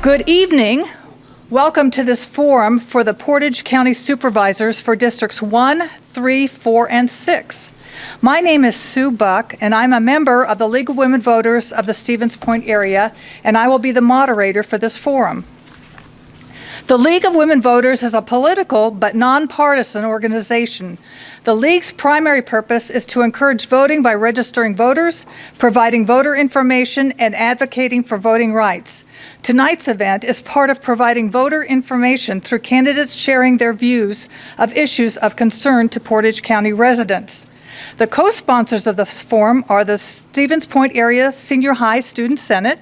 Good evening. Welcome to this forum for the Portage County Supervisors for Districts 1, 3, 4, and 6. My name is Sue Buck, and I'm a member of the League of Women Voters of the Stevens Point area, and I will be the moderator for this forum. The League of Women Voters is a political but nonpartisan organization. The League's primary purpose is to encourage voting by registering voters, providing voter information, and advocating for voting rights. Tonight's event is part of providing voter information through candidates sharing their views of issues of concern to Portage County residents. The co-sponsors of this forum are the Stevens Point Area Senior High Student Senate,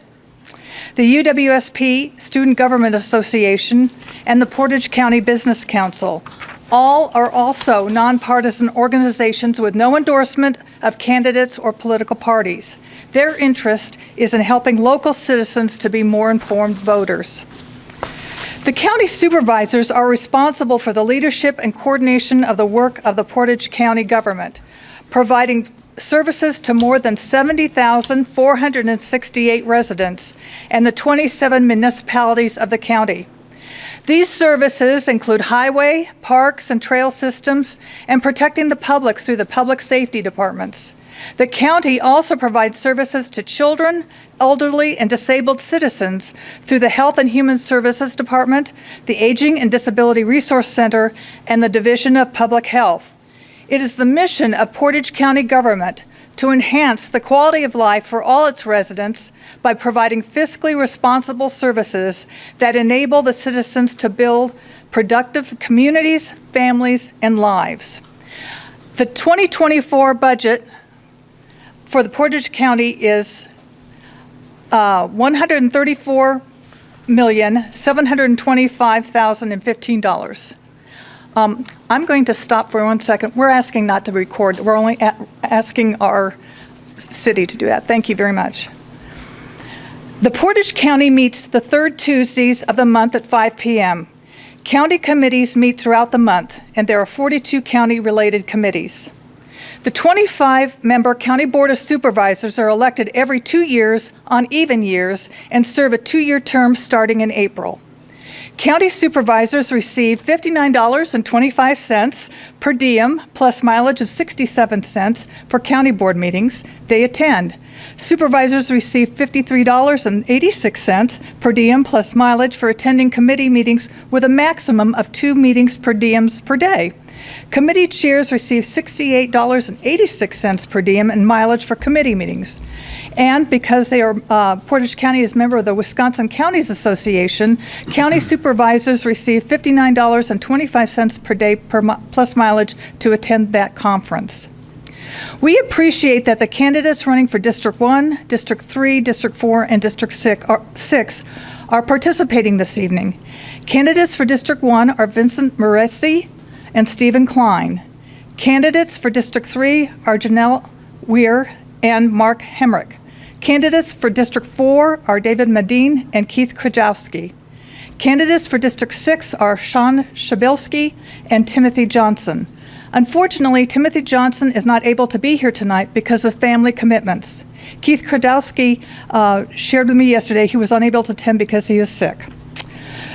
the UWSP Student Government Association, and the Portage County Business Council. All are also nonpartisan organizations with no endorsement of candidates or political parties. Their interest is in helping local citizens to be more informed voters. The county supervisors are responsible for the leadership and coordination of the work of the Portage County government, providing services to more than 70,468 residents and the 27 municipalities of the county. These services include highway, parks, and trail systems, and protecting the public through the public safety departments. The county also provides services to children, elderly, and disabled citizens through the Health and Human Services Department, the Aging and Disability Resource Center, and the Division of Public Health. It is the mission of Portage County government to enhance the quality of life for all its residents by providing fiscally responsible services that enable the citizens to build productive communities, families, and lives. The 2024 budget for the Portage County is $134,725,015. I'm going to stop for 1 second. We're asking not to record. We're only asking our city to do that. Thank you very much. The Portage County meets the third Tuesdays of the month at 5 p.m. County committees meet throughout the month, and there are 42 county-related committees. The 25-member County Board of Supervisors are elected every 2 years on even years and serve a 2-year term starting in April. County supervisors receive $59.25 per diem plus mileage of 67 cents for county board meetings they attend. Supervisors receive $53.86 per diem plus mileage for attending committee meetings with a maximum of 2 meetings per diems per day. Committee chairs receive $68.86 per diem and mileage for committee meetings. And because they are, Portage County is a member of the Wisconsin Counties Association, county supervisors receive $59.25 per day plus mileage to attend that conference. We appreciate that the candidates running for District 1, District 3, District 4, and District 6 are participating this evening. Candidates for District 1 are Vincent Moretzi and Stephen Klein. Candidates for District 3 are Janelle Weir and Mark Hemrick. Candidates for District 4 are David Medine and Keith Krajowski. Candidates for District 6 are Sean Shabilsky and Timothy Johnson. Unfortunately, Timothy Johnson is not able to be here tonight because of family commitments. Keith Krajowski shared with me yesterday he was unable to attend because he is sick.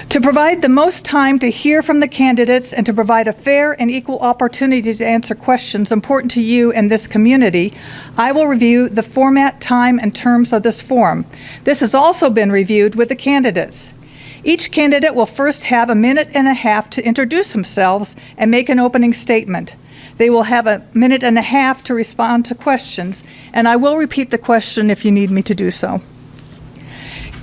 To provide the most time to hear from the candidates and to provide a fair and equal opportunity to answer questions important to you and this community, I will review the format, time, and terms of this forum. This has also been reviewed with the candidates. Each candidate will first have 1.5 minutes to introduce themselves and make an opening statement. They will have 1.5 minutes to respond to questions, and I will repeat the question if you need me to do so.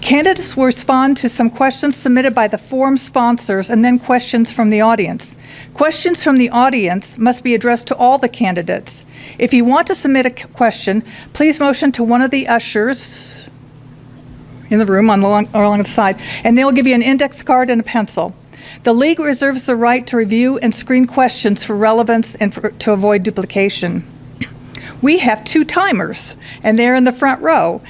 Candidates will respond to some questions submitted by the forum sponsors and then questions from the audience. Questions from the audience must be addressed to all the candidates. If you want to submit a question, please motion to one of the ushers in the room along the side, and they'll give you an index card and a pencil. The League reserves the right to review and screen questions for relevance and to avoid duplication. We have 2 timers, and they're in the front row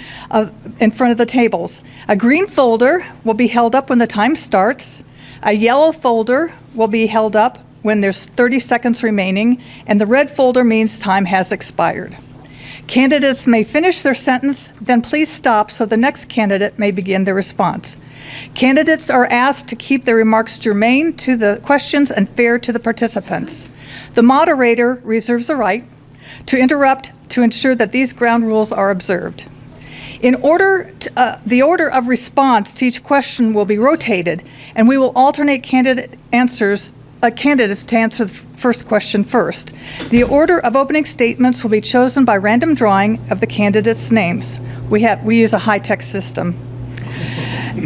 in front of the tables. A green folder will be held up when the time starts. A yellow folder will be held up when there's 30 seconds remaining, and the red folder means time has expired. Candidates may finish their sentence, then please stop so the next candidate may begin their response. Candidates are asked to keep their remarks germane to the questions and fair to the participants. The moderator reserves the right to interrupt to ensure that these ground rules are observed. The order of response to each question will be rotated, and we will alternate candidates to answer the first question first. The order of opening statements will be chosen by random drawing of the candidates' names. We use a high-tech system.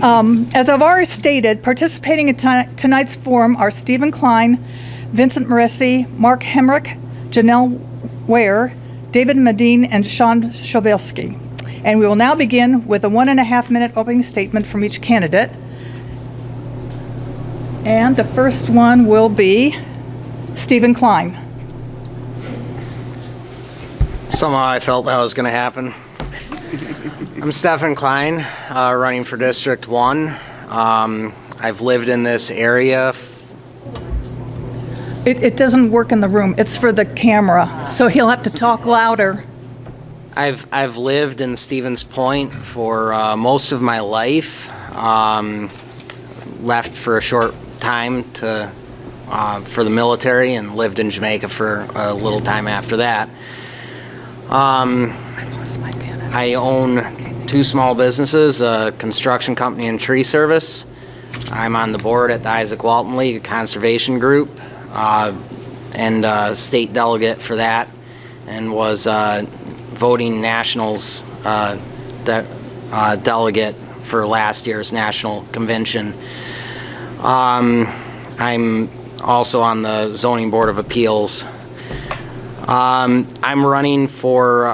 As I've already stated, participating in tonight's forum are Stephen Klein, Vincent Maressi, Mark Hemrick, Janelle Ware, David Medine, and Sean Shabelski. And we will now begin with a 1.5-minute opening statement from each candidate. And the first one will be Stephen Klein. Somehow I felt that was going to happen. I'm Stephen Klein, running for District 1. I've lived in this area. It doesn't work in the room. It's for the camera, so he'll have to talk louder. I've lived in Stevens Point for most of my life. Left for a short time for the military and lived in Jamaica for a little time after that. I own 2 small businesses, a construction company and tree service. I'm on the board at the Isaac Walton League, a conservation group, and state delegate for that, and was voting nationals delegate for last year's national convention. I'm also on the Zoning Board of Appeals. I'm running for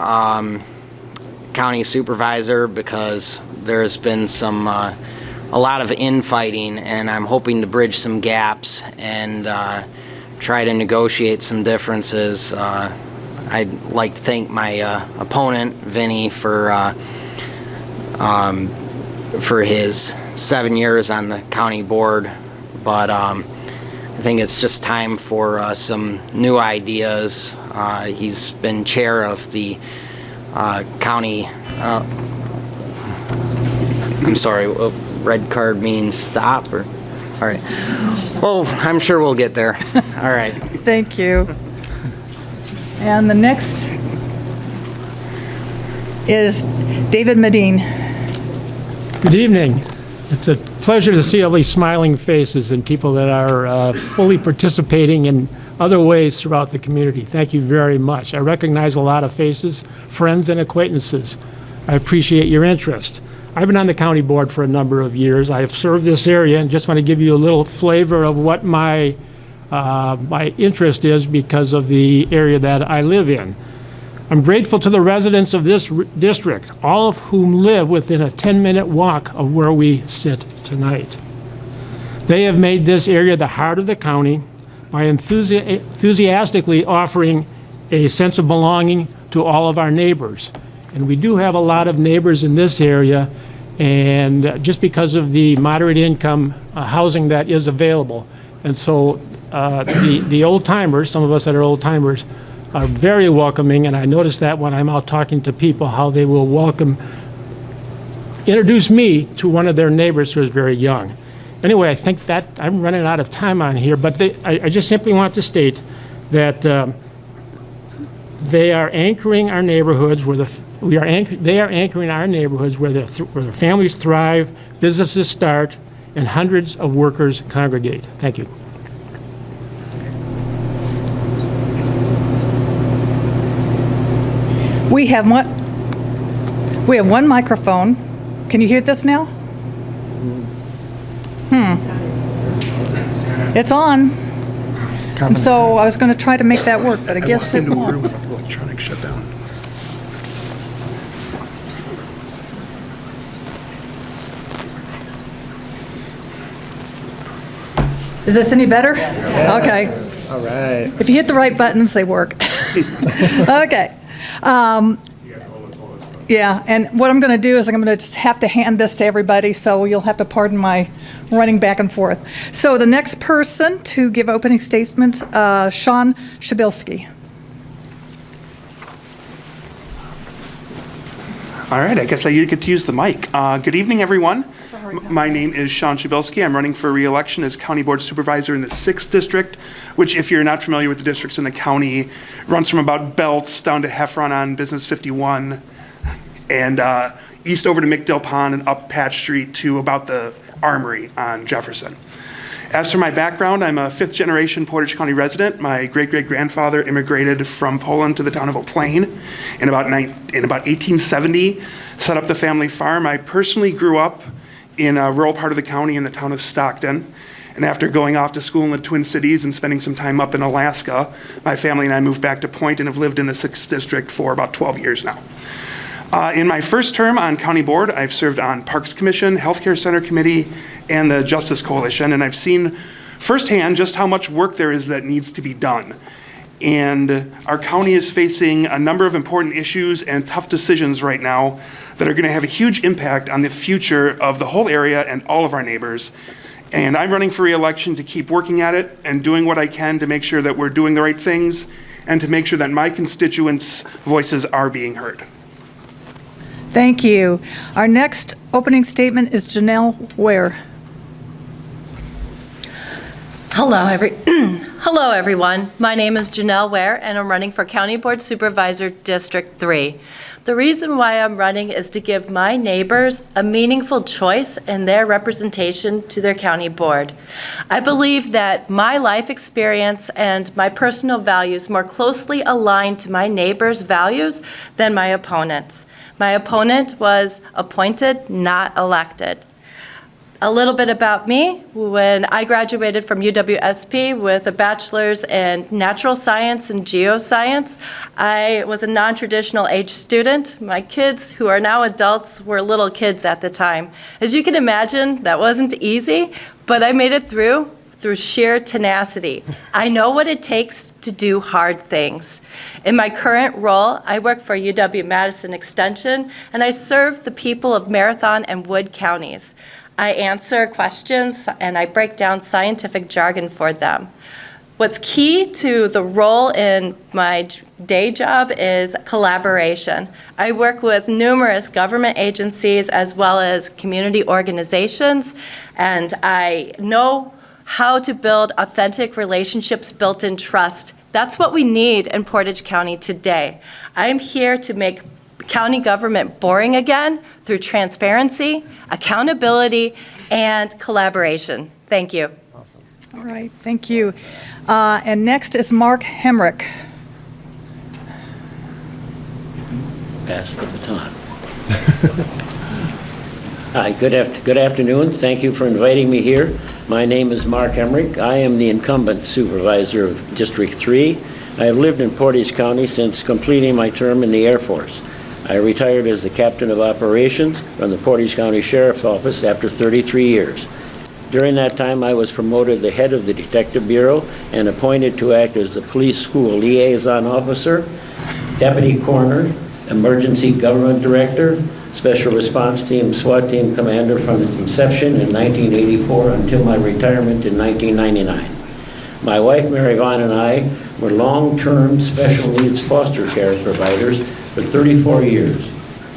county supervisor because there's been a lot of infighting, and I'm hoping to bridge some gaps and try to negotiate some differences. I'd like to thank my opponent, Vinny, for his 7 years on the county board, but I think it's just time for some new ideas. He's been chair of the county, I'm sorry, red card means stop, or, all right. Well, I'm sure we'll get there. All right. Thank you. And the next is David Medine. Good evening. It's a pleasure to see all these smiling faces and people that are fully participating in other ways throughout the community. Thank you very much. I recognize a lot of faces, friends and acquaintances. I appreciate your interest. I've been on the county board for a number of years. I have served this area and just want to give you a little flavor of what my interest is because of the area that I live in. I'm grateful to the residents of this district, all of whom live within a 10-minute walk of where we sit tonight. They have made this area the heart of the county by enthusiastically offering a sense of belonging to all of our neighbors. And we do have a lot of neighbors in this area, and just because of the moderate income housing that is available. And so the old timers, some of us that are old timers, are very welcoming, and I notice that when I'm out talking to people, how they will introduce me to one of their neighbors who is very young. Anyway, I think that I'm running out of time on here, but I just simply want to state that they are anchoring our neighborhoods they are anchoring our neighborhoods where their families thrive, businesses start, and hundreds of workers congregate. Thank you. We have one microphone. Can you hear this now? It's on. And so I was going to try to make that work, but I guess it won't. Electronic shutdown. Is this any better? Yes. Okay. All right. If you hit the right buttons, they work. Okay. Yeah, and what I'm going to do is I'm going to just have to hand this to everybody, so you'll have to pardon my running back and forth. So the next person to give opening statements, Sean Shabelski. All right, I guess I get to use the mic. Good evening, everyone. My name is Sean Chabilski. I'm running for re-election as County Board Supervisor in the 6th District, which, if you're not familiar with the districts in the county, runs from about Belts down to Heffron on Business 51, and east over to McDill Pond and up Patch Street to about the Armory on Jefferson. As for my background, I'm a 5th-generation Portage County resident. My great-great-grandfather immigrated from Poland to the town of Eau Plaine in about 1870, set up the family farm. I personally grew up in a rural part of the county in the town of Stockton. And after going off to school in the Twin Cities and spending some time up in Alaska, my family and I moved back to Point and have lived in the 6th District for about 12 years now. In my first term on County Board, I've served on Parks Commission, Healthcare Center Committee, and the Justice Coalition, and I've seen firsthand just how much work there is that needs to be done. And our county is facing a number of important issues and tough decisions right now that are going to have a huge impact on the future of the whole area and all of our neighbors. And I'm running for re-election to keep working at it and doing what I can to make sure that we're doing the right things and to make sure that my constituents' voices are being heard. Thank you. Our next opening statement is Janelle Ware. Hello, everyone. My name is Janelle Ware, and I'm running for County Board Supervisor District 3. The reason why I'm running is to give my neighbors a meaningful choice in their representation to their county board. I believe that my life experience and my personal values more closely align to my neighbors' values than my opponents. My opponent was appointed, not elected. A little bit about me. When I graduated from UWSP with a bachelor's in natural science and geoscience, I was a non-traditional age student. My kids, who are now adults, were little kids at the time. As you can imagine, that wasn't easy, but I made it through sheer tenacity. I know what it takes to do hard things. In my current role, I work for UW-Madison Extension, and I serve the people of Marathon and Wood counties. I answer questions and I break down scientific jargon for them. What's key to the role in my day job is collaboration. I work with numerous government agencies as well as community organizations, and I know how to build authentic relationships built in trust. That's what we need in Portage County today. I am here to make county government boring again through transparency, accountability, and collaboration. Thank you. Awesome. All right, thank you. And next is Mark Hemrick. Pass the baton. Hi, good afternoon. Thank you for inviting me here. My name is Mark Hemrick. I am the incumbent supervisor of District 3. I have lived in Portage County since completing my term in the Air Force. I retired as the captain of operations from the Portage County Sheriff's Office after 33 years. During that time, I was promoted to the head of the Detective Bureau and appointed to act as the police school liaison officer, deputy coroner, emergency government director, Special Response Team SWAT Team Commander from its inception in 1984 until my retirement in 1999. My wife, Mary Vaughn, and I were long-term special needs foster care providers for 34 years.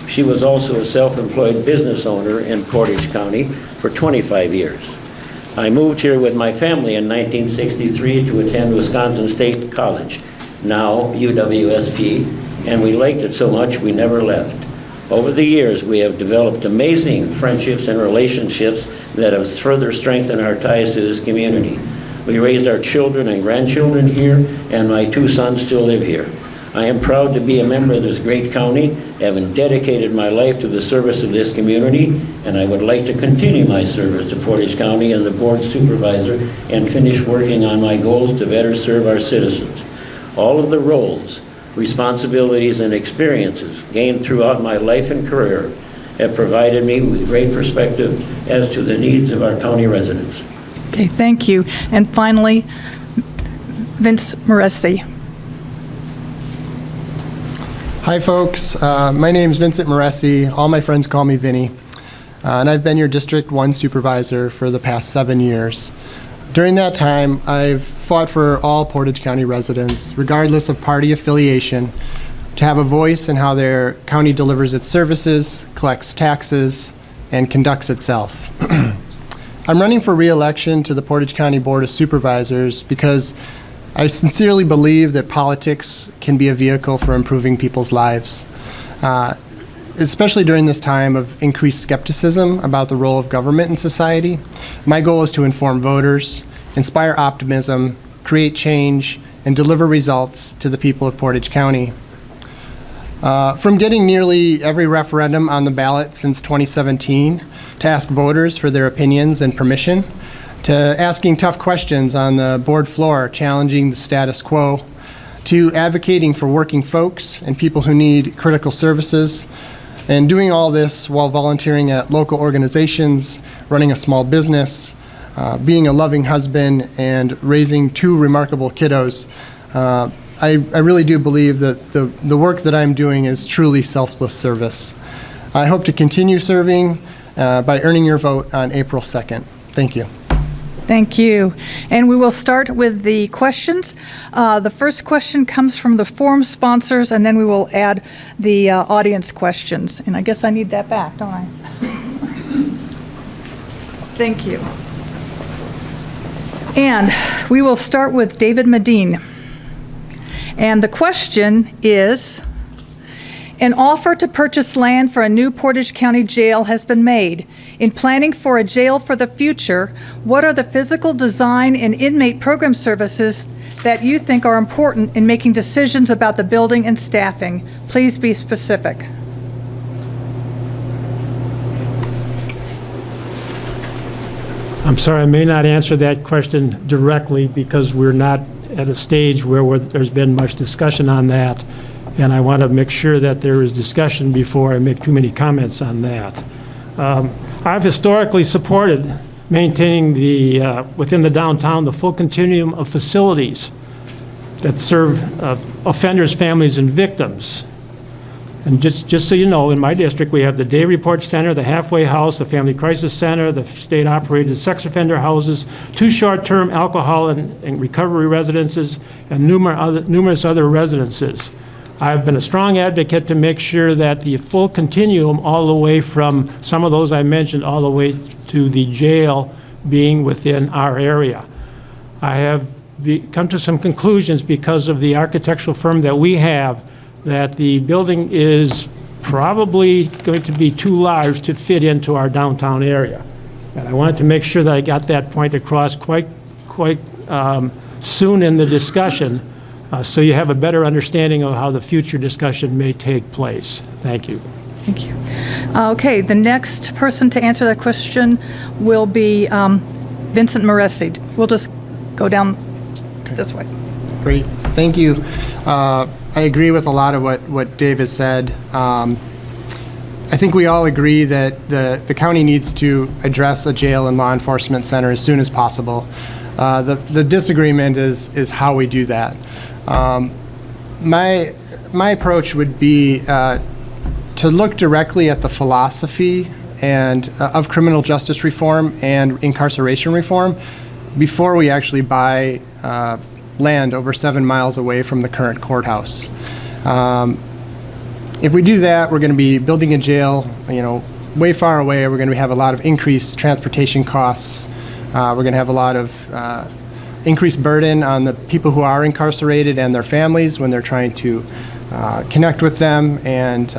She was also a self-employed business owner in Portage County for 25 years. I moved here with my family in 1963 to attend Wisconsin State College, now UWSP, and we liked it so much we never left. Over the years, we have developed amazing friendships and relationships that have further strengthened our ties to this community. We raised our children and grandchildren here, and my 2 sons still live here. I am proud to be a member of this great county, having dedicated my life to the service of this community, and I would like to continue my service to Portage County as the board supervisor and finish working on my goals to better serve our citizens. All of the roles, responsibilities, and experiences gained throughout my life and career have provided me with great perspective as to the needs of our county residents. Okay, thank you. And finally, Vince Moresi. Hi, folks. My name is Vincent Moresi. All my friends call me Vinny. And I've been your District 1 supervisor for the past 7 years. During that time, I've fought for all Portage County residents, regardless of party affiliation, to have a voice in how their county delivers its services, collects taxes, and conducts itself. I'm running for re-election to the Portage County Board of Supervisors because I sincerely believe that politics can be a vehicle for improving people's lives, especially during this time of increased skepticism about the role of government in society. My goal is to inform voters, inspire optimism, create change, and deliver results to the people of Portage County. From getting nearly every referendum on the ballot since 2017 to ask voters for their opinions and permission, to asking tough questions on the board floor challenging the status quo, to advocating for working folks and people who need critical services, and doing all this while volunteering at local organizations, running a small business, being a loving husband, and raising 2 remarkable kiddos. I really do believe that the work that I'm doing is truly selfless service. I hope to continue serving by earning your vote on April 2nd. Thank you. Thank you. And we will start with the questions. The first question comes from the forum sponsors, and then we will add the audience questions. And I guess I need that back, don't I? Thank you. And we will start with David Medine. And the question is, an offer to purchase land for a new Portage County jail has been made. In planning for a jail for the future, what are the physical design and inmate program services that you think are important in making decisions about the building and staffing? Please be specific. I'm sorry, I may not answer that question directly because we're not at a stage where there's been much discussion on that, and I want to make sure that there is discussion before I make too many comments on that. I've historically supported maintaining within the downtown, the full continuum of facilities that serve offenders, families, and victims. And just so you know, in my district, we have the Day Report Center, the Halfway House, the Family Crisis Center, the state-operated sex offender houses, 2 short-term alcohol and recovery residences, and numerous other residences. I've been a strong advocate to make sure that the full continuum, all the way from some of those I mentioned, all the way to the jail being within our area. I have come to some conclusions because of the architectural firm that we have that the building is probably going to be too large to fit into our downtown area. And I wanted to make sure that I got that point across quite soon in the discussion, so you have a better understanding of how the future discussion may take place. Thank you. Thank you. Okay, the next person to answer that question will be Vincent Moresi. We'll just go down this way. Great, thank you. I agree with a lot of what Dave has said. I think we all agree that the county needs to address a jail and law enforcement center as soon as possible. The disagreement is how we do that. My approach would be to look directly at the philosophy and of criminal justice reform and incarceration reform before we actually buy land over 7 miles away from the current courthouse. If we do that, we're going to be building a jail, way far away. We're going to have a lot of increased transportation costs. We're going to have a lot of increased burden on the people who are incarcerated and their families when they're trying to connect with them. And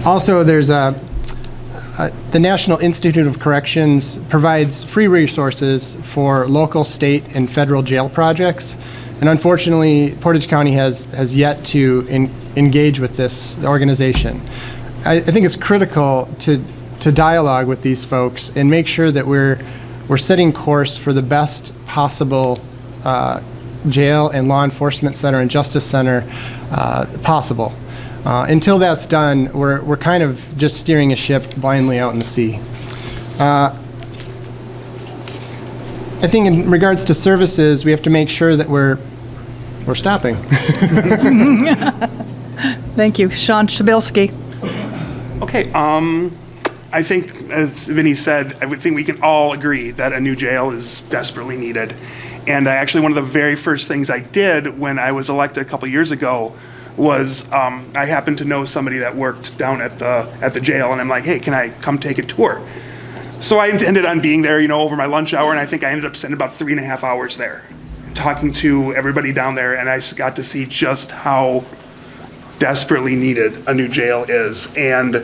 also, there's the National Institute of Corrections provides free resources for local, state, and federal jail projects. And unfortunately, Portage County has yet to engage with this organization. I think it's critical to dialogue with these folks and make sure that we're setting course for the best possible jail and law enforcement center and justice center possible. Until that's done, we're kind of just steering a ship blindly out in the sea. I think in regards to services, we have to make sure that we're stopping. Thank you. Sean Shabilsky. Okay, I think, as Vinny said, I would think we can all agree that a new jail is desperately needed. And actually, one of the very first things I did when I was elected a couple years ago was I happened to know somebody that worked down at the jail, and I'm like, hey, can I come take a tour? So I ended on being there, over my lunch hour, and I think I ended up spending about 3.5 hours there, talking to everybody down there, and I got to see just how desperately needed a new jail is. And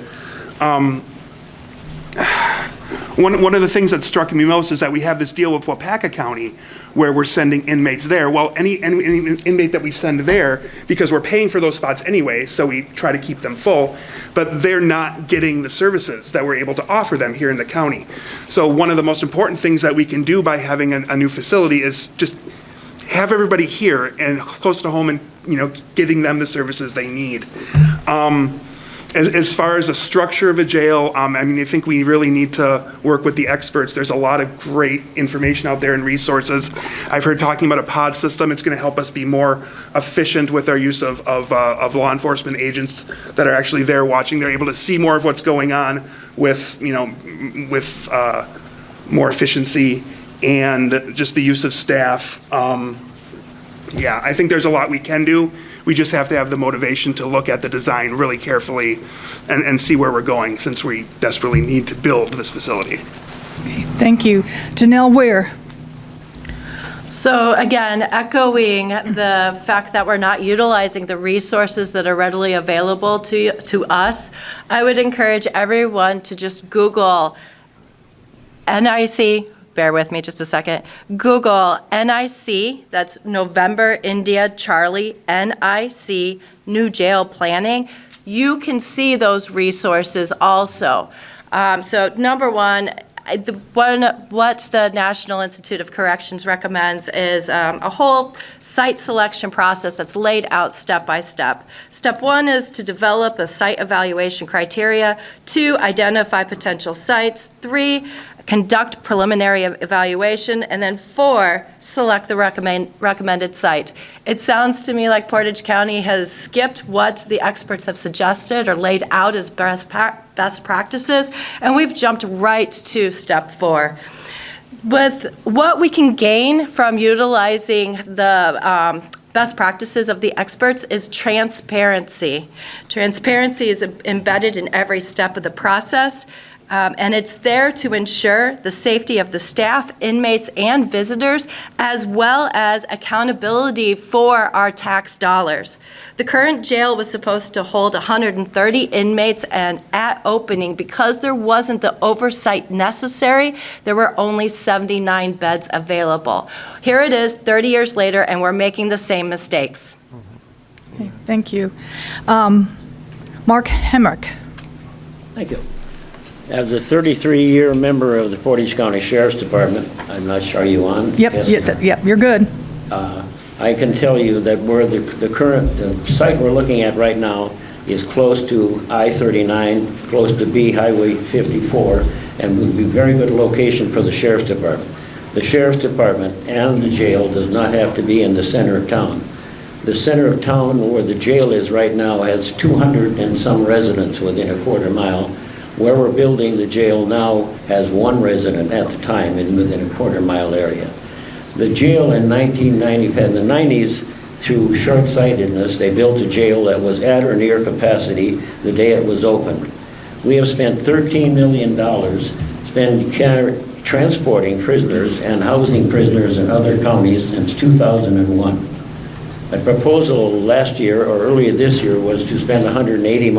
one of the things that struck me most is that we have this deal with Wapaka County where we're sending inmates there. Well, any inmate that we send there, because we're paying for those spots anyway, so we try to keep them full, but they're not getting the services that we're able to offer them here in the county. So one of the most important things that we can do by having a new facility is just have everybody here and close to home and, getting them the services they need. As far as the structure of a jail, I think we really need to work with the experts. There's a lot of great information out there and resources. I've heard talking about a pod system. It's going to help us be more efficient with our use of law enforcement agents that are actually there watching. They're able to see more of what's going on with more efficiency and just the use of staff. I think there's a lot we can do. We just have to have the motivation to look at the design really carefully and see where we're going, since we desperately need to build this facility. Thank you. Janelle Ware. So again, echoing the fact that we're not utilizing the resources that are readily available to us, I would encourage everyone to just Google NIC. Bear with me just a second. Google NIC, that's November India Charlie, NIC, New Jail Planning. You can see those resources also. So number one, what the National Institute of Corrections recommends is a whole site selection process that's laid out step by step. Step one is to develop a site evaluation criteria. 2, identify potential sites. 3, conduct preliminary evaluation, and then 4, select the recommended site. It sounds to me like Portage County has skipped what the experts have suggested or laid out as best practices, and we've jumped right to step 4. With what we can gain from utilizing the best practices of the experts is transparency. Transparency is embedded in every step of the process. And it's there to ensure the safety of the staff, inmates, and visitors, as well as accountability for our tax dollars. The current jail was supposed to hold 130 inmates, and at opening, because there wasn't the oversight necessary, there were only 79 beds available. Here it is, 30 years later, and we're making the same mistakes. Okay, thank you. Mark Hemrick. Thank you. As a 33-year member of the Portage County Sheriff's Department, I'm not sure, are you on? Yep, Yes. you're good. I can tell you that where the site we're looking at right now is close to I-39, close to B Highway 54, and would be a very good location for the Sheriff's Department. The Sheriff's Department and the jail does not have to be in the center of town. The center of town where the jail is right now has 200 and some residents within a quarter mile. Where we're building the jail now has 1 resident at the time within a quarter mile area. The jail in the 90s, through short-sightedness, they built a jail that was at or near capacity the day it was opened. We have spent $13 million transporting prisoners and housing prisoners in other counties since 2001. A proposal last year or earlier this year was to spend $180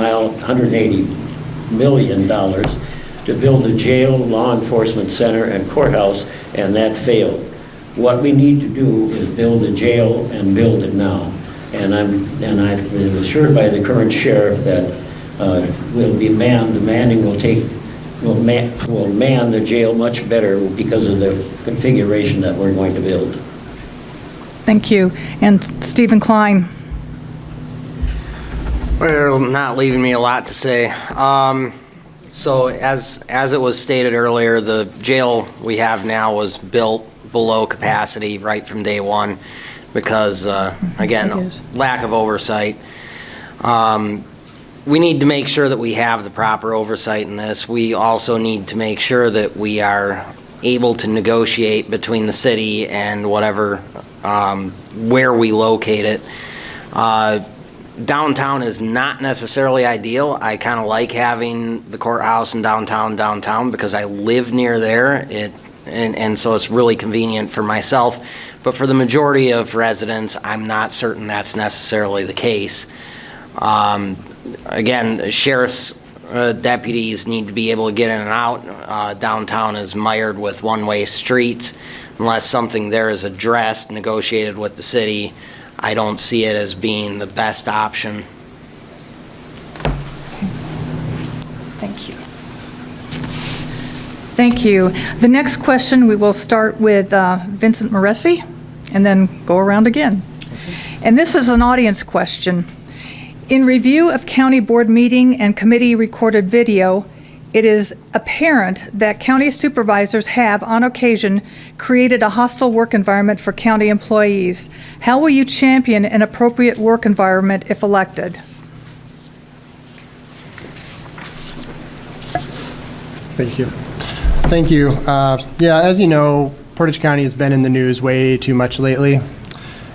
million to build a jail, law enforcement center, and courthouse, and that failed. What we need to do is build a jail and build it now. And I've been assured by the current sheriff that will be manned. The manning will man the jail much better because of the configuration that we're going to build. Thank you. And Stephen Klein. Well, not leaving me a lot to say. So as it was stated earlier, the jail we have now was built below capacity right from day one because, again, lack of oversight. we need to make sure that we have the proper oversight in this. We also need to make sure that we are able to negotiate between the city and whatever, where we locate it. Downtown is not necessarily ideal. I kind of like having the courthouse in downtown because I live near there. And so it's really convenient for myself. But for the majority of residents, I'm not certain that's necessarily the case. Again, sheriff's deputies need to be able to get in and out. Downtown is mired with one-way streets. Unless something there is addressed, negotiated with the city, I don't see it as being the best option. Thank you. Thank you. The next question, we will start with Vincent Moresi and then go around again. And this is an audience question. In review of county board meeting and committee recorded video, it is apparent that county supervisors have, on occasion, created a hostile work environment for county employees. How will you champion an appropriate work environment if elected? Thank you. Thank you. Yeah, as you know, Portage County has been in the news way too much lately,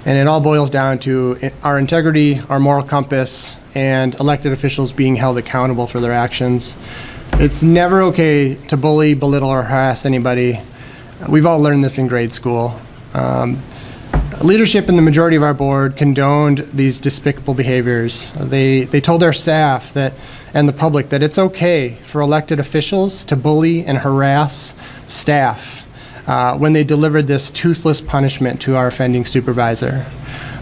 and it all boils down to our integrity, our moral compass, and elected officials being held accountable for their actions. It's never okay to bully, belittle, or harass anybody. We've all learned this in grade school. Leadership in the majority of our board condoned these despicable behaviors. They told our staff that and the public that it's okay for elected officials to bully and harass staff when they delivered this toothless punishment to our offending supervisor.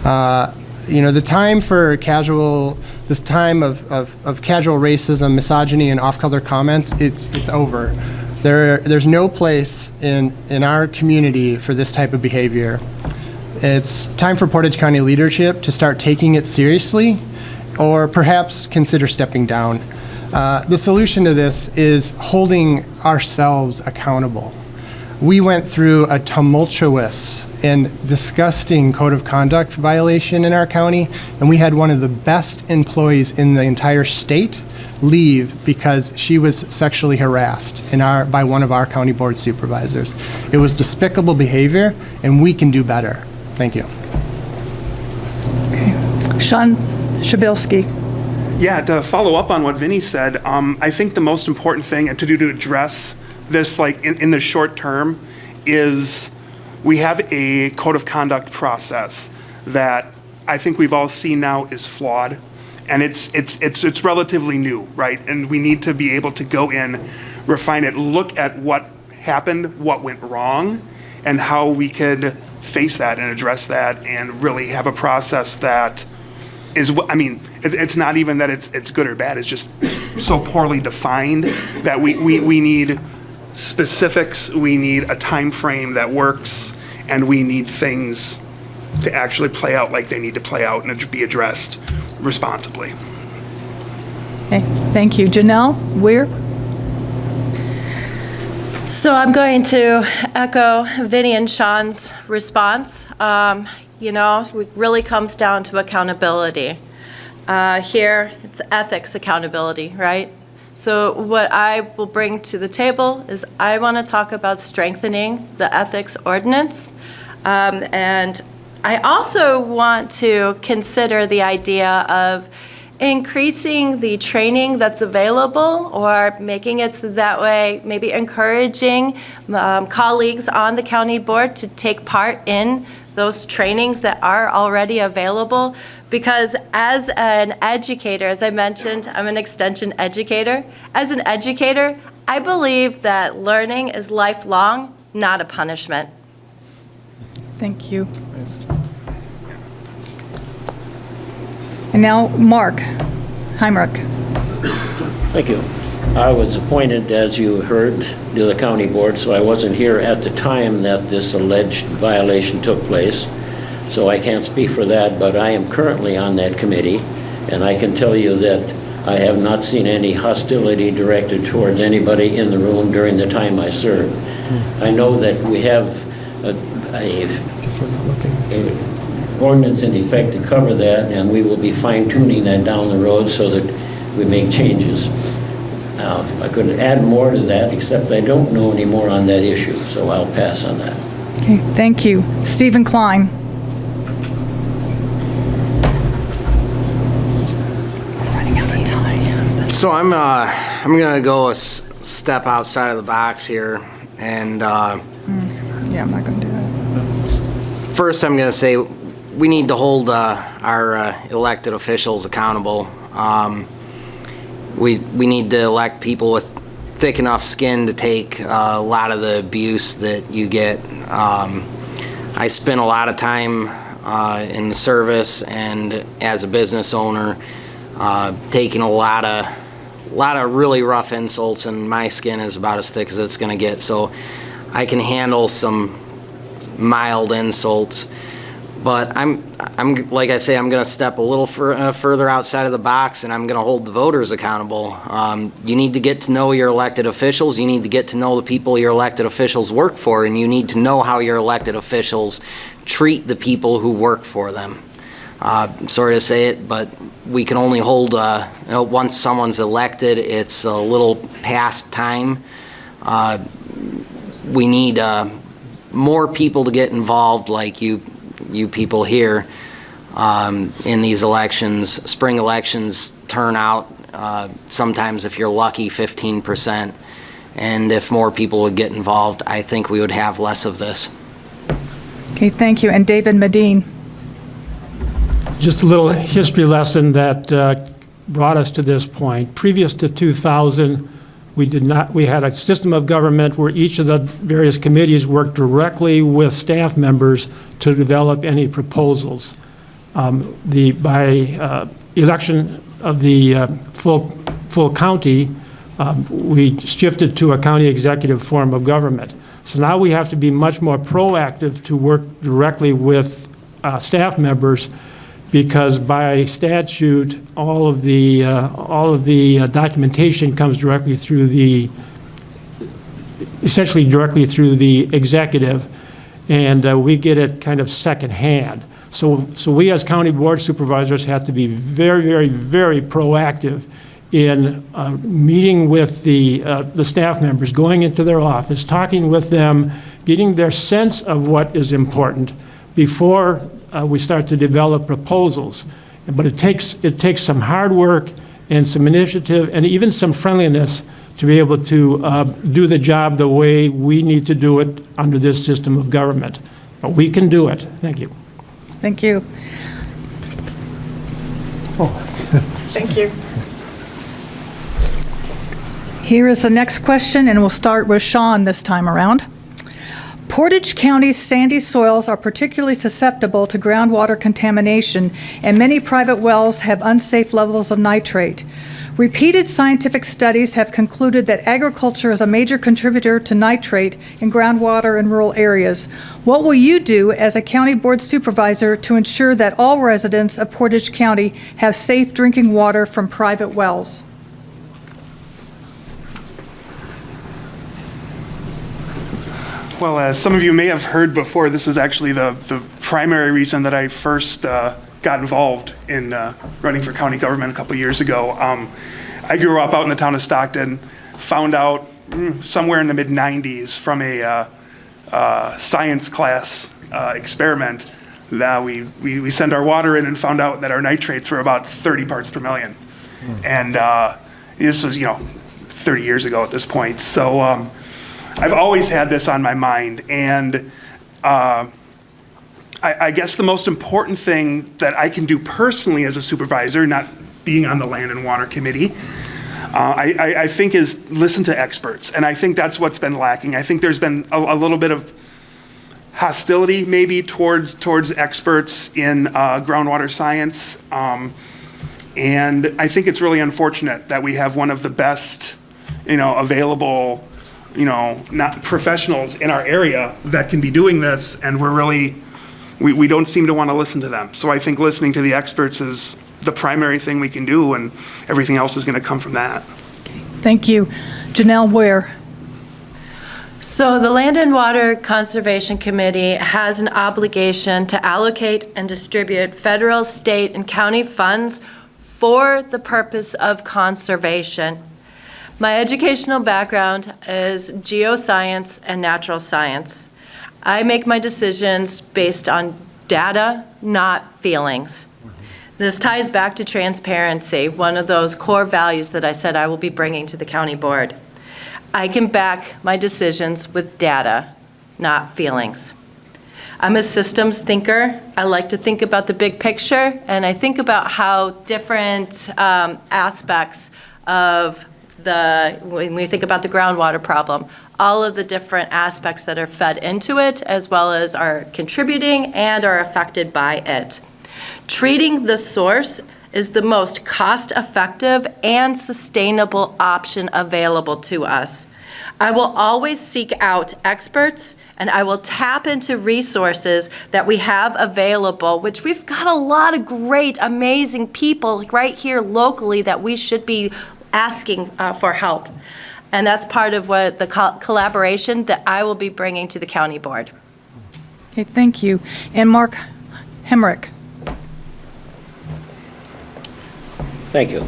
The time for this time of casual racism, misogyny, and off-color comments, it's over. There's no place in our community for this type of behavior. It's time for Portage County leadership to start taking it seriously, or perhaps consider stepping down. The solution to this is holding ourselves accountable. We went through a tumultuous and disgusting code of conduct violation in our county, and we had one of the best employees in the entire state leave because she was sexually harassed by one of our county board supervisors. It was despicable behavior, and we can do better. Thank you. Okay. Sean Shabilsky. Yeah, to follow up on what Vinny said, I think the most important thing to do to address this, like in the short term, is we have a code of conduct process that I think we've all seen now is flawed, and it's relatively new, right? And we need to be able to go in, refine it, look at what happened, what went wrong, and how we could face that and address that, and really have a process that is, it's not even that it's good or bad, it's just so poorly defined that we need specifics, we need a time frame that works, and we need things to actually play out like they need to play out and be addressed responsibly. Okay. Thank you. Janelle Weir. So I'm going to echo Vinny and Sean's response. It really comes down to accountability. Here, it's ethics accountability, right? So what I will bring to the table is I want to talk about strengthening the ethics ordinance. And I also want to consider the idea of increasing the training that's available, or making it so that way, maybe encouraging colleagues on the county board to take part in those trainings that are already available. Because as an educator, as I mentioned, I'm an extension educator. As an educator, I believe that learning is lifelong, not a punishment. Thank you. And now Mark Heimrich. Thank you. I was appointed, as you heard, to the county board, so I wasn't here at the time that this alleged violation took place. So I can't speak for that, but I am currently on that committee, and I can tell you that I have not seen any hostility directed towards anybody in the room during the time I served. I know that we have an ordinance in effect to cover that, and we will be fine-tuning that down the road so that we make changes. I couldn't add more to that, except I don't know any more on that issue, so I'll pass on that. Okay, thank you. Stephen Klein. Running out of time. So I'm gonna go a step outside of the box here, and Yeah, I'm not going to do that. first I'm gonna say we need to hold our elected officials accountable. We need to elect people with thick enough skin to take a lot of the abuse that you get. I spent a lot of time in the service and as a business owner, taking a lot of really rough insults, and my skin is about as thick as it's going to get. So I can handle some mild insults, but I'm like I say, I'm going to step a little further outside of the box, and I'm going to hold the voters accountable. You need to get to know your elected officials. You need to get to know the people your elected officials work for, and you need to know how your elected officials treat the people who work for them. Sorry to say it, but we can only hold, once someone's elected, it's a little past time. We need more people to get involved, like you people here, in these elections. Spring elections turn out, sometimes if you're lucky, 15%. And if more people would get involved, I think we would have less of this. Okay, thank you. And David Medine. Just a little history lesson that brought us to this point. Previous to 2000, we had a system of government where each of the various committees worked directly with staff members to develop any proposals. By election of the full county, we shifted to a county executive form of government. So now we have to be much more proactive to work directly with staff members, because by statute, all of the documentation comes essentially directly through the executive, and we get it kind of secondhand. So we as county board supervisors have to be very, very, very proactive in meeting with the staff members, going into their office, talking with them, getting their sense of what is important before we start to develop proposals. But it takes some hard work and some initiative and even some friendliness to be able to do the job the way we need to do it under this system of government. But we can do it. Thank you. Thank you. Thank you. Here is the next question, and we'll start with Sean this time around. Portage County's sandy soils are particularly susceptible to groundwater contamination, and many private wells have unsafe levels of nitrate. Repeated scientific studies have concluded that agriculture is a major contributor to nitrate in groundwater in rural areas. What will you do as a county board supervisor to ensure that all residents of Portage County have safe drinking water from private wells? Well, as some of you may have heard before, this is actually the primary reason that I first got involved in running for county government a couple years ago. I grew up out in the town of Stockton, found out somewhere in the mid-90s from a science class experiment that we sent our water in and found out that our nitrates were about 30 parts per million. And this was, 30 years ago at this point. So I've always had this on my mind, and I guess the most important thing that I can do personally as a supervisor, not being on the Land and Water Committee, I think is listen to experts, and I think that's what's been lacking. I think there's been a little bit of hostility maybe towards experts in groundwater science, and I think it's really unfortunate that we have one of the best, available, not professionals in our area that can be doing this, and we don't seem to want to listen to them. So I think listening to the experts is the primary thing we can do, and everything else is going to come from that. Thank you. Janelle Ware. So the Land and Water Conservation Committee has an obligation to allocate and distribute federal, state, and county funds for the purpose of conservation. My educational background is geoscience and natural science. I make my decisions based on data, not feelings. This ties back to transparency, one of those core values that I said I will be bringing to the county board. I can back my decisions with data, not feelings. I'm a systems thinker. I like to think about the big picture, and I think about how different aspects of when we think about the groundwater problem, all of the different aspects that are fed into it, as well as are contributing and are affected by it. Treating the source is the most cost-effective and sustainable option available to us. I will always seek out experts, and I will tap into resources that we have available, which we've got a lot of great, amazing people right here locally that we should be asking for help. And that's part of what the collaboration that I will be bringing to the county board. Okay, thank you. And Mark Hemrick. Thank you.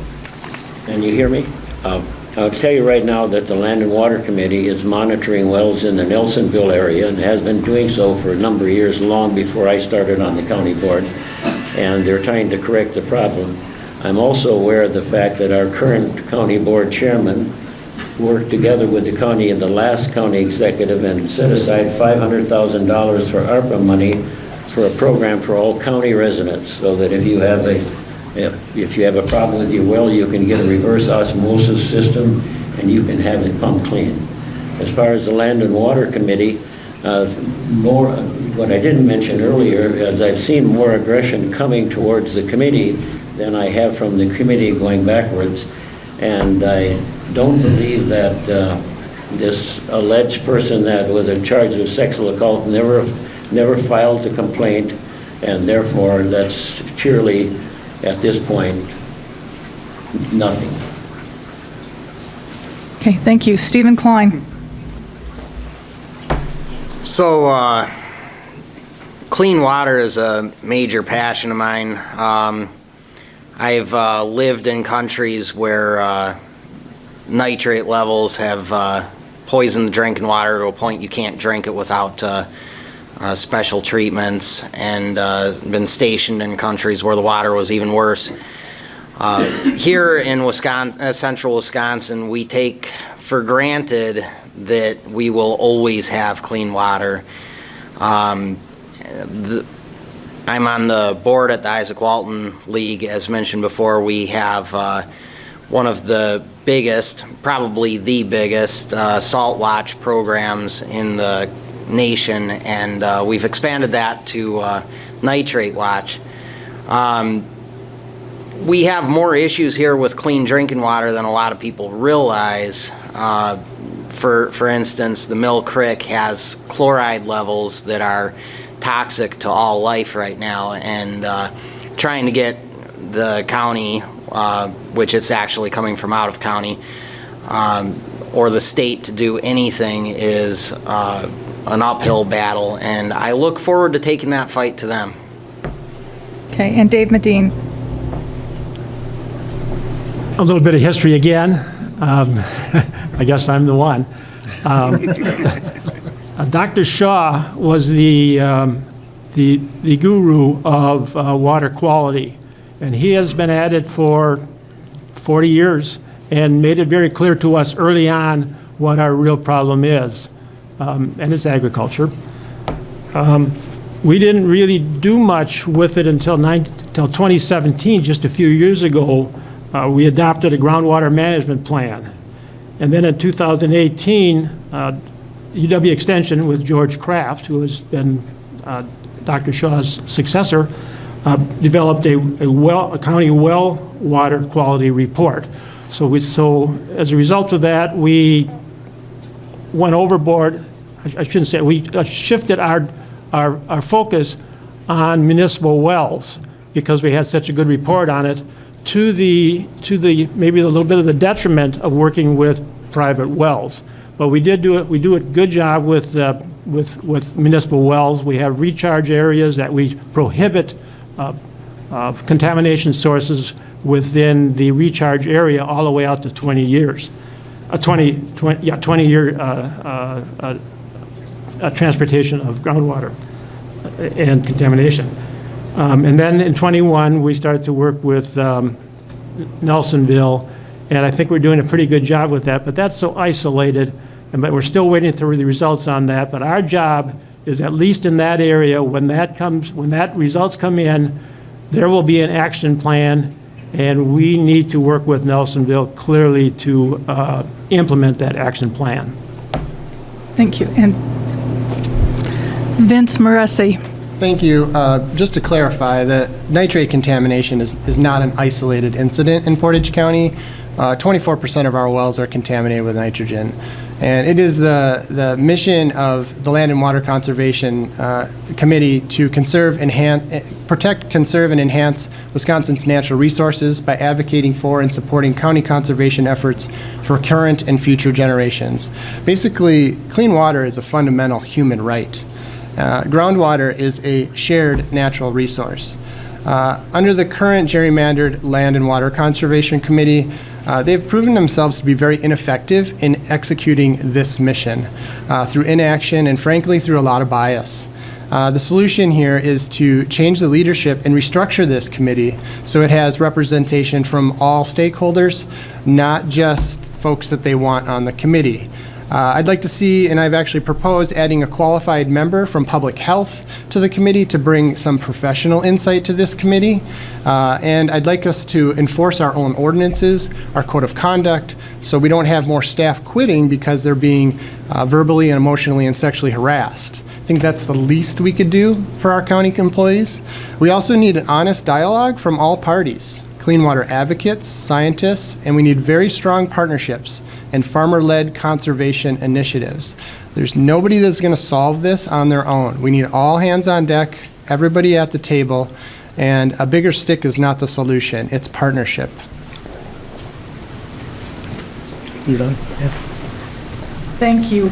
And you hear me? I'll tell you right now that the Land and Water Committee is monitoring wells in the Nelsonville area and has been doing so for a number of years, long before I started on the county board, and they're trying to correct the problem. I'm also aware of the fact that our current county board chairman worked together with the county and the last county executive and set aside $500,000 for ARPA money for a program for all county residents, so that if you have a problem with your well, you can get a reverse osmosis system and you can have it pumped clean. As far as the Land and Water Committee, what I didn't mention earlier is I've seen more aggression coming towards the committee than I have from the committee going backwards. And I don't believe that this alleged person that was in charge of sexual assault never filed a complaint, and therefore that's purely, at this point, nothing. Okay, thank you. Stephen Klein. So, clean water is a major passion of mine. I've lived in countries where nitrate levels have poisoned the drinking water to a point you can't drink it without special treatments, and been stationed in countries where the water was even worse. Here in Wisconsin, central Wisconsin, we take for granted that we will always have clean water. I'm on the board at the Isaac Walton League. As mentioned before, we have one of the biggest, probably the biggest, salt watch programs in the nation, and we've expanded that to nitrate watch. We have more issues here with clean drinking water than a lot of people realize. For instance, the Mill Creek has chloride levels that are toxic to all life right now, and trying to get the county, which it's actually coming from out of county, or the state to do anything is an uphill battle, and I look forward to taking that fight to them. Okay, and Dave Medine. A little bit of history again. I guess I'm the one. Dr. Shaw was the guru of water quality, and he has been at it for 40 years and made it very clear to us early on what our real problem is, and it's agriculture. We didn't really do much with it until 2017, just a few years ago. We adopted a groundwater management plan. And then in 2018, UW Extension with George Kraft, who has been Dr. Shaw's successor, developed a county well water quality report. So as a result of that, we went overboard. I shouldn't say, we shifted our focus on municipal wells because we had such a good report on it, to the maybe a little bit of the detriment of working with private wells. But we do a good job with municipal wells. We have recharge areas that we prohibit contamination sources within the recharge area all the way out to 20 years. 20-year transportation of groundwater and contamination. And then in 21, we started to work with Nelsonville, and I think we're doing a pretty good job with that, but that's so isolated, but we're still waiting for the results on that. But our job is, at least in that area, when that results come in, there will be an action plan, and we need to work with Nelsonville clearly to implement that action plan. Thank you. And Vince Moresi. Thank you. Just to clarify, the nitrate contamination is not an isolated incident in Portage County. 24% of our wells are contaminated with nitrogen. And it is the mission of the Land and Water Conservation Committee to protect, conserve, and enhance Wisconsin's natural resources by advocating for and supporting county conservation efforts for current and future generations. Basically, clean water is a fundamental human right. Groundwater is a shared natural resource. Under the current gerrymandered Land and Water Conservation Committee, they've proven themselves to be very ineffective in executing this mission through inaction and, frankly, through a lot of bias. The solution here is to change the leadership and restructure this committee so it has representation from all stakeholders, not just folks that they want on the committee. I'd like to see, and I've actually proposed, adding a qualified member from public health to the committee to bring some professional insight to this committee. And I'd like us to enforce our own ordinances, our code of conduct, so we don't have more staff quitting because they're being verbally and emotionally and sexually harassed. I think that's the least we could do for our county employees. We also need an honest dialogue from all parties, clean water advocates, scientists, and we need very strong partnerships and farmer-led conservation initiatives. There's nobody that's going to solve this on their own. We need all hands on deck, everybody at the table, and a bigger stick is not the solution. It's partnership. You're done? Yeah. Thank you.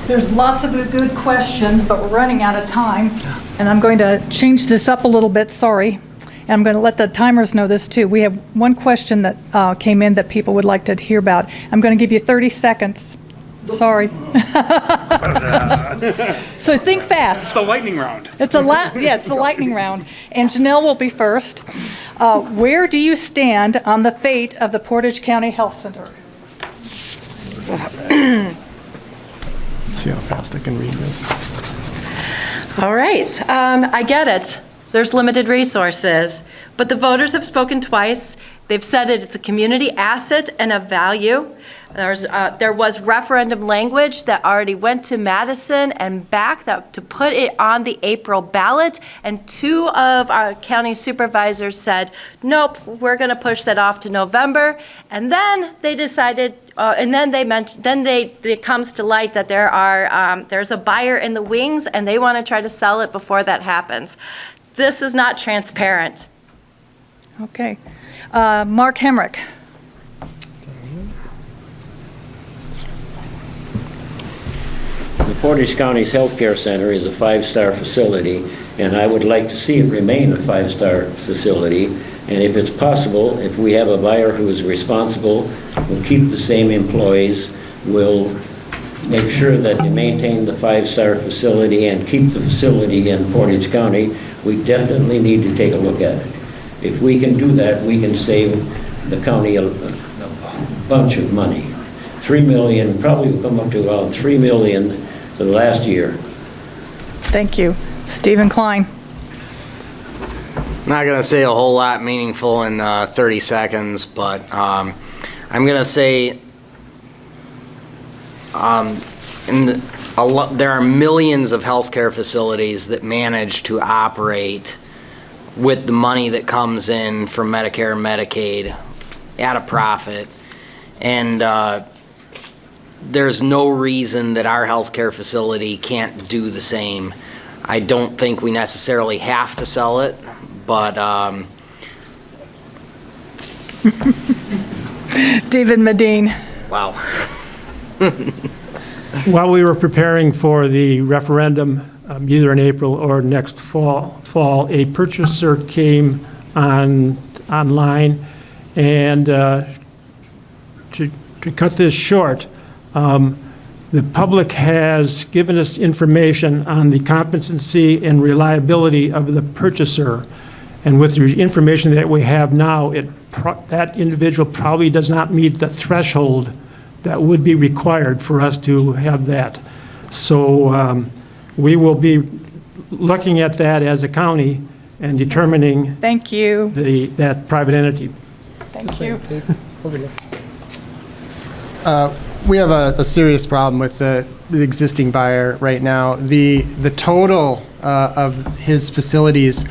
There's lots of good questions, but we're running out of time, and I'm going to change this up a little bit, sorry. And I'm going to let the timers know this too. We have one question that came in that people would like to hear about. I'm going to give you 30 seconds. Sorry. So think fast. It's the lightning round. It's the lightning round. And Janelle will be first. Where do you stand on the fate of the Portage County Health Center? See how fast I can read this. All right, I get it. There's limited resources, but the voters have spoken twice. They've said it's a community asset and a value. There was referendum language that already went to Madison and back to put it on the April ballot, and 2 of our county supervisors said, nope, we're going to push that off to November. And then they decided, and then they mentioned, it comes to light that there's a buyer in the wings, and they want to try to sell it before that happens. This is not transparent. Okay. Mark Hemrick. The Portage County's Healthcare Center is a 5-star facility, and I would like to see it remain a 5-star facility. And if it's possible, if we have a buyer who is responsible, will keep the same employees, will make sure that they maintain the 5-star facility and keep the facility in Portage County, we definitely need to take a look at it. If we can do that, we can save the county a bunch of money. $3 million, probably will come up to about $3 million for the last year. Thank you. Stephen Klein. Not going to say a whole lot meaningful in 30 seconds, but I'm going to say there are millions of healthcare facilities that manage to operate with the money that comes in from Medicare and Medicaid at a profit. And there's no reason that our healthcare facility can't do the same. I don't think we necessarily have to sell it, but David Medine. wow. While we were preparing for the referendum, either in April or next fall, a purchaser came online, And to cut this short, the public has given us information on the competency and reliability of the purchaser. And with the information that we have now, that individual probably does not meet the threshold that would be required for us to have that. So we will be looking at that as a county and determining Thank you. that private entity. Thank you. Over here. We have a serious problem with the existing buyer right now. The total of his facilities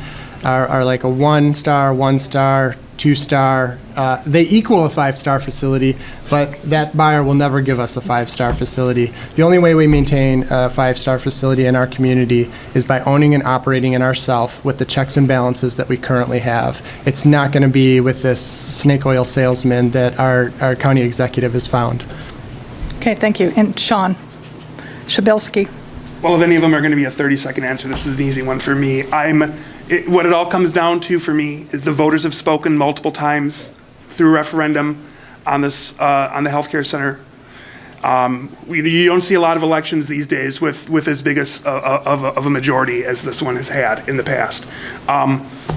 are like a 1-star, 1-star, 2-star. They equal a 5-star facility, but that buyer will never give us a 5-star facility. The only way we maintain a 5-star facility in our community is by owning and operating it ourselves with the checks and balances that we currently have. It's not going to be with this snake oil salesman that our county executive has found. Okay, thank you. And Sean Shabelski. Well, if any of them are going to be a 30-second answer, this is an easy one for me. What it all comes down to for me is the voters have spoken multiple times through referendum on this, on the healthcare center. You don't see a lot of elections these days with as big of a majority as this one has had in the past.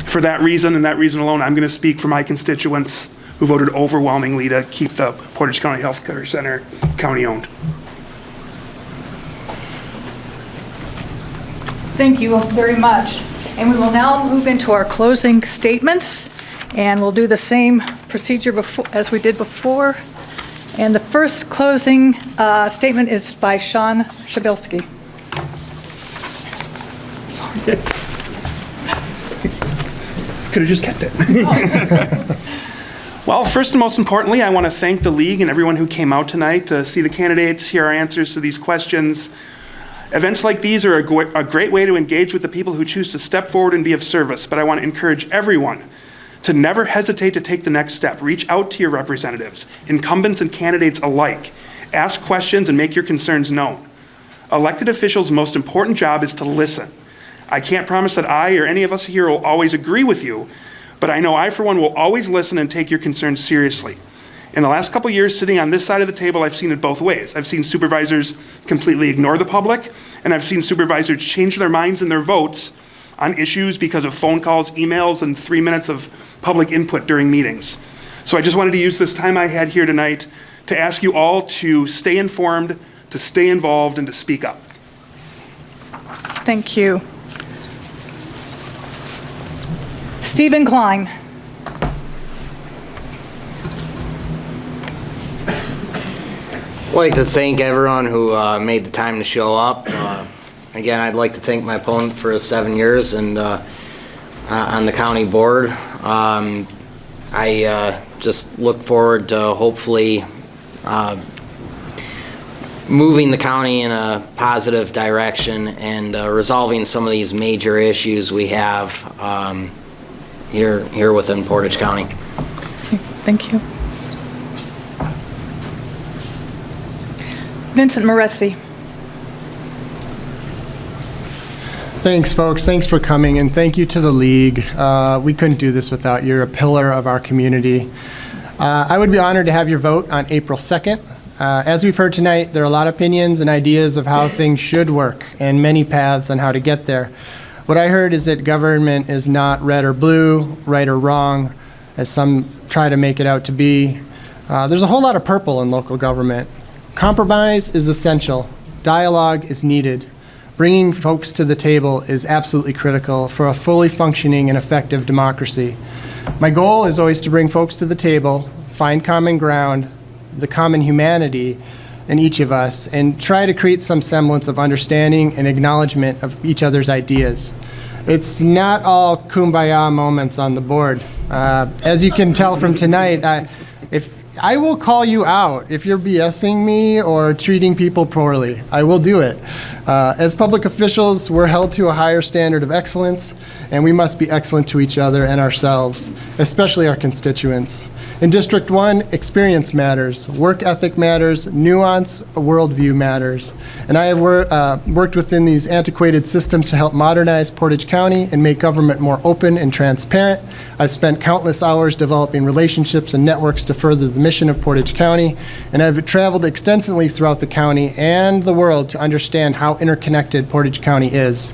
For that reason and that reason alone, I'm going to speak for my constituents who voted overwhelmingly to keep the Portage County Healthcare Center county-owned. Thank you very much. And we will now move into our closing statements, and we'll do the same procedure as we did before. And the first closing statement is by Sean Shabelski. Could have just kept it. Well, first and most importantly, I want to thank the league and everyone who came out tonight to see the candidates, hear our answers to these questions. Events like these are a great way to engage with the people who choose to step forward and be of service, but I want to encourage everyone to never hesitate to take the next step. Reach out to your representatives, incumbents and candidates alike. Ask questions and make your concerns known. Elected officials' most important job is to listen. I can't promise that I or any of us here will always agree with you, but I know I, for one, will always listen and take your concerns seriously. In the last couple years, sitting on this side of the table, I've seen it both ways. I've seen supervisors completely ignore the public, and I've seen supervisors change their minds and their votes on issues because of phone calls, emails, and 3 minutes of public input during meetings. So I just wanted to use this time I had here tonight to ask you all to stay informed, to stay involved, and to speak up. Thank you. Stephen Klein. I'd like to thank everyone who made the time to show up. Again, I'd like to thank my opponent for his 7 years and on the county board. I just look forward to hopefully moving the county in a positive direction and resolving some of these major issues we have here within Portage County. Okay, thank you. Vincent Moressi. Thanks, folks. Thanks for coming, and thank you to the league. We couldn't do this without you. You're a pillar of our community. I would be honored to have your vote on April 2nd. As we've heard tonight, there are a lot of opinions and ideas of how things should work and many paths on how to get there. What I heard is that government is not red or blue, right or wrong, as some try to make it out to be. There's a whole lot of purple in local government. Compromise is essential. Dialogue is needed. Bringing folks to the table is absolutely critical for a fully functioning and effective democracy. My goal is always to bring folks to the table, find common ground, the common humanity in each of us, and try to create some semblance of understanding and acknowledgement of each other's ideas. It's not all kumbaya moments on the board. As you can tell from tonight, I will call you out if you're BSing me or treating people poorly. I will do it. As public officials, we're held to a higher standard of excellence, and we must be excellent to each other and ourselves, especially our constituents. In District 1, experience matters, work ethic matters, nuance, a worldview matters. And I have worked within these antiquated systems to help modernize Portage County and make government more open and transparent. I've spent countless hours developing relationships and networks to further the mission of Portage County, and I've traveled extensively throughout the county and the world to understand how interconnected Portage County is.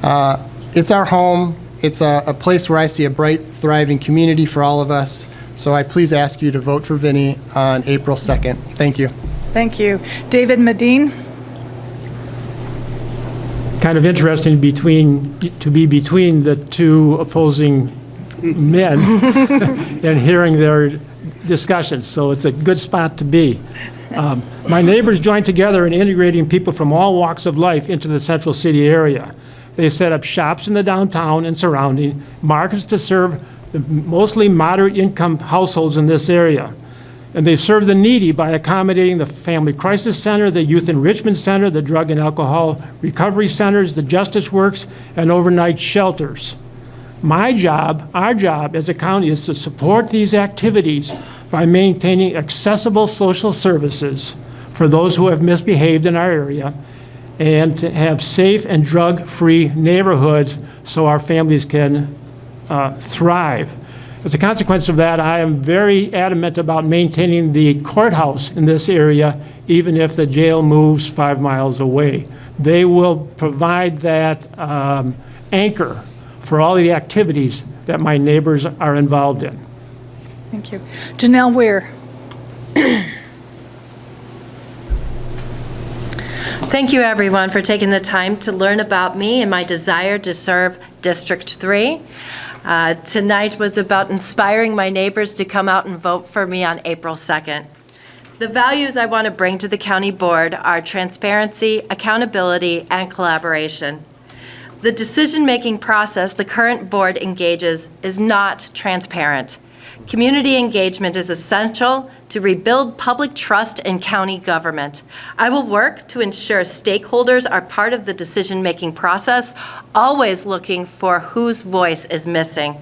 It's our home. It's a place where I see a bright, thriving community for all of us. So I please ask you to vote for Vinnie on April 2nd. Thank you. Thank you. David Medine? Kind of interesting to be between the two opposing men and hearing their discussions, so it's a good spot to be. My neighbors joined together in integrating people from all walks of life into the Central City area. They set up shops in the downtown and surrounding, markets to serve the mostly moderate income households in this area. And they serve the needy by accommodating the Family Crisis Center, the Youth Enrichment Center, the Drug and Alcohol Recovery Centers, the Justice Works, and overnight shelters. My job, our job as a county, is to support these activities by maintaining accessible social services for those who have misbehaved in our area, and to have safe and drug-free neighborhoods so our families can thrive. As a consequence of that, I am very adamant about maintaining the courthouse in this area, even if the jail moves 5 miles away. They will provide that anchor for all the activities that my neighbors are involved in. Thank you. Janelle Weir? Thank you, everyone, for taking the time to learn about me and my desire to serve District 3. Tonight was about inspiring my neighbors to come out and vote for me on April 2nd. The values I want to bring to the county board are transparency, accountability, and collaboration. The decision-making process the current board engages is not transparent. Community engagement is essential to rebuild public trust in county government. I will work to ensure stakeholders are part of the decision-making process, always looking for whose voice is missing.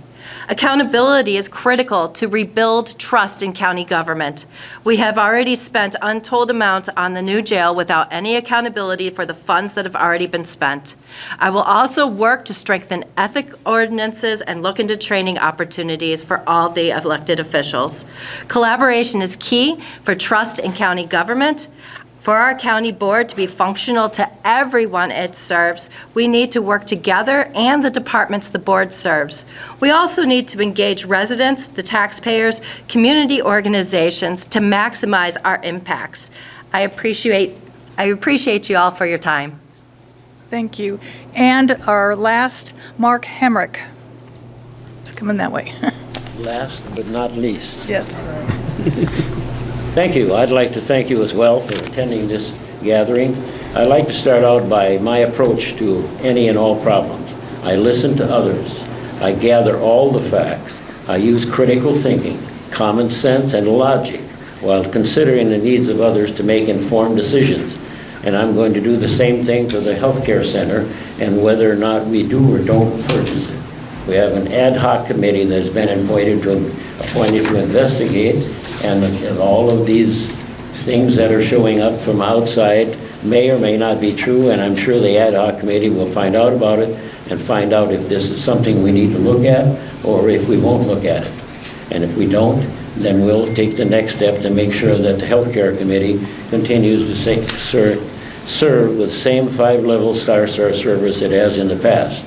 Accountability is critical to rebuild trust in county government. We have already spent untold amounts on the new jail without any accountability for the funds that have already been spent. I will also work to strengthen ethic ordinances and look into training opportunities for all the elected officials. Collaboration is key for trust in county government. For our county board to be functional to everyone it serves, we need to work together and the departments the board serves. We also need to engage residents, the taxpayers, community organizations to maximize our impacts. I appreciate you all for your time. Thank you. And our last, Mark Hemrick. It's coming that way. Last but not least. Yes. Thank you. I'd like to thank you as well for attending this gathering. I'd like to start out by my approach to any and all problems. I listen to others. I gather all the facts. I use critical thinking, common sense, and logic while considering the needs of others to make informed decisions. And I'm going to do the same thing for the healthcare center and whether or not we do or don't purchase it. We have an ad hoc committee that's been appointed to investigate, and all of these things that are showing up from outside may or may not be true, and I'm sure the ad hoc committee will find out about it and find out if this is something we need to look at or if we won't look at it. And if we don't, then we'll take the next step to make sure that the healthcare committee continues to serve with the same 5-level star service it has in the past.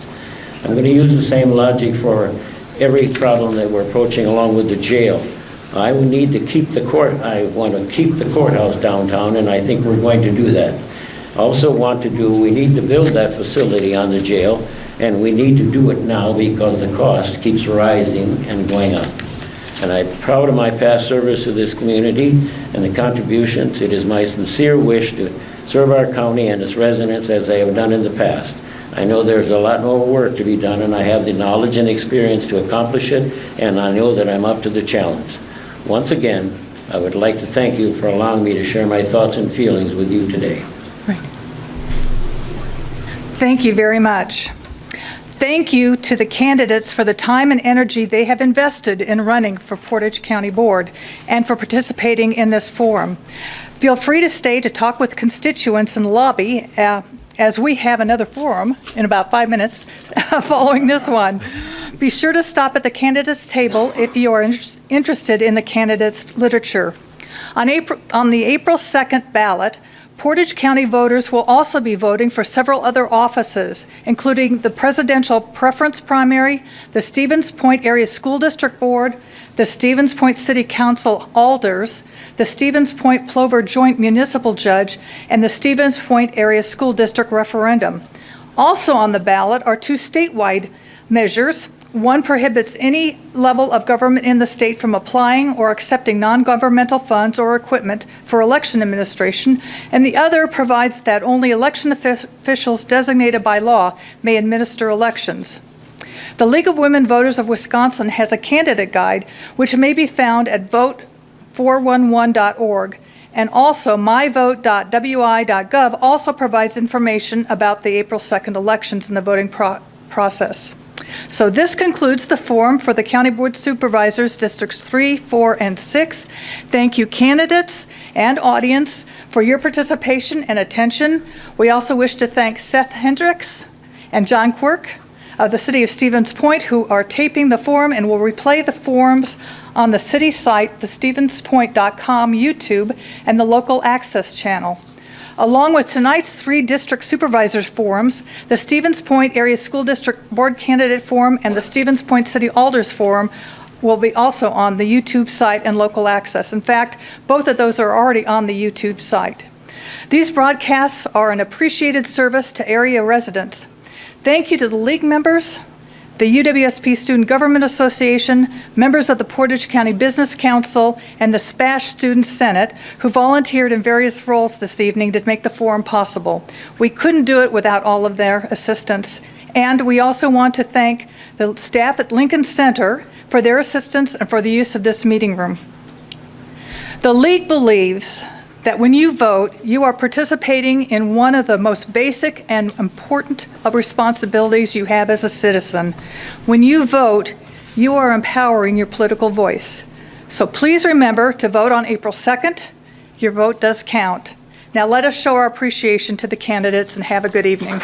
I'm going to use the same logic for every problem that we're approaching along with the jail. I will need to keep the want to keep the courthouse downtown, and I think we're going to do that. Also we need to build that facility on the jail, and we need to do it now because the cost keeps rising and going up. And I'm proud of my past service to this community and the contributions. It is my sincere wish to serve our county and its residents as I have done in the past. I know there's a lot more work to be done, and I have the knowledge and experience to accomplish it, and I know that I'm up to the challenge. Once again, I would like to thank you for allowing me to share my thoughts and feelings with you today. Thank you very much. Thank you to the candidates for the time and energy they have invested in running for Portage County Board and for participating in this forum. Feel free to stay to talk with constituents in the lobby as we have another forum in about 5 minutes following this one. Be sure to stop at the candidates table if you are interested in the candidates' literature. On the April 2nd ballot, Portage County voters will also be voting for several other offices, including the Presidential Preference Primary, the Stevens Point Area School District Board, the Stevens Point City Council Alders, the Stevens Point Plover Joint Municipal Judge, and the Stevens Point Area School District Referendum. Also on the ballot are 2 statewide measures. One prohibits any level of government in the state from applying or accepting non-governmental funds or equipment for election administration, and the other provides that only election officials designated by law may administer elections. The League of Women Voters of Wisconsin has a candidate guide, which may be found at vote411.org, and also myvote.wi.gov also provides information about the April 2nd elections and the voting process. So this concludes the forum for the County Board Supervisors, Districts 3, 4, and 6. Thank you, candidates and audience, for your participation and attention. We also wish to thank Seth Hendricks and John Quirk of the City of Stevens Point, who are taping the forum and will replay the forums on the city site, the stevenspoint.com YouTube, and the local access channel. Along with tonight's 3 district supervisors forums, the Stevens Point Area School District Board Candidate Forum and the Stevens Point City Alders Forum will be also on the YouTube site and local access. In fact, both of those are already on the YouTube site. These broadcasts are an appreciated service to area residents. Thank you to the League members, the UWSP Student Government Association, members of the Portage County Business Council, and the SPASH Student Senate, who volunteered in various roles this evening to make the forum possible. We couldn't do it without all of their assistance. And we also want to thank the staff at Lincoln Center for their assistance and for the use of this meeting room. The League believes that when you vote, you are participating in one of the most basic and important of responsibilities you have as a citizen. When you vote, you are empowering your political voice. So please remember to vote on April 2nd. Your vote does count. Now let us show our appreciation to the candidates and have a good evening.